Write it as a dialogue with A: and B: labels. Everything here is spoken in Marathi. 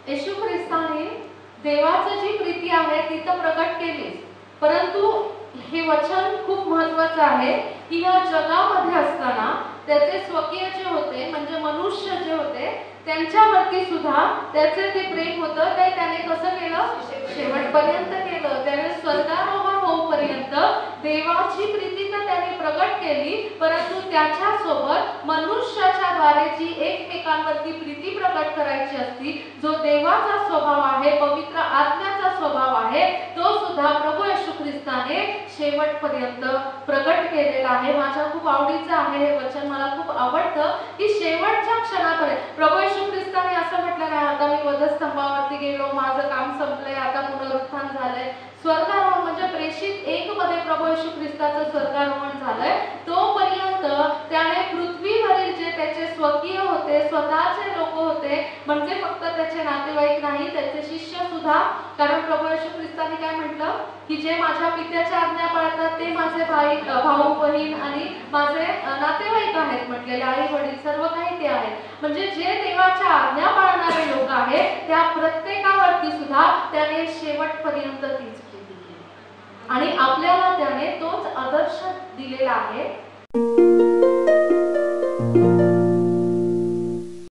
A: येशू ख्रिस्ताने देवाची जी प्रीती आहे ती तर प्रकट केली, परंतु हे वचन खूप महत्त्वाचं आहे की या जगामध्ये असताना त्याचे स्वकीय जे होते म्हणजे मनुष्य जे होते त्यांच्यावरती सुद्धा त्याचे ते प्रेम होतं ते त्याने कसं केलं, शेवटपर्यंत केलं. त्याने स्वर्गारोहण होईपर्यंत देवाची प्रीती तर त्याने प्रकट केली, परंतु त्याच्या सोबत मनुष्याच्या द्वारे जी एकमेकांवरती प्रीती प्रकट करायची असती, जो देवाचा स्वभाव आहे, पवित्र आत्म्याचा स्वभाव आहे, तो सुद्धा प्रभू येशू ख्रिस्ताने शेवटपर्यंत प्रकट केलेला आहे. माझ्या खूप आवडीचं आहे हे वचन, मला खूप आवडतं की शेवटच्या क्षणापर्यंत प्रभू येशू ख्रिस्ताने असं म्हटलं नाही आता मी वधस्तंभावरती गेलो, माझं काम संपलंय, आता पुनरुत्थान झालंय. स्वर्गारोहण म्हणजे प्रेषित एक मध्ये प्रभू येशू ख्रिस्ताचं स्वर्गारोहण झालंय, तोपर्यंत त्याने पृथ्वीवरील जे त्याचे स्वकीय होते, स्वतःचे लोक होते, म्हणजे फक्त त्याचे नातेवाईक नाही, त्याचे शिष्य सुद्धा, कारण प्रभू येशू ख्रिस्ताने काय म्हटलं की जे माझ्या पित्याच्या आज्ञा पाळतात ते माझे भाऊ बहीण आणि माझे नातेवाईक आहेत म्हटलेले, आई वडील सर्व काही ते आहेत. म्हणजे जे देवाच्या आज्ञा पाळणारे लोक आहेत त्या प्रत्येकावरती सुद्धा त्याने शेवटपर्यंत तीच प्रीती केली आणि आपल्याला त्याने तोच आदर्श दिलेला आहे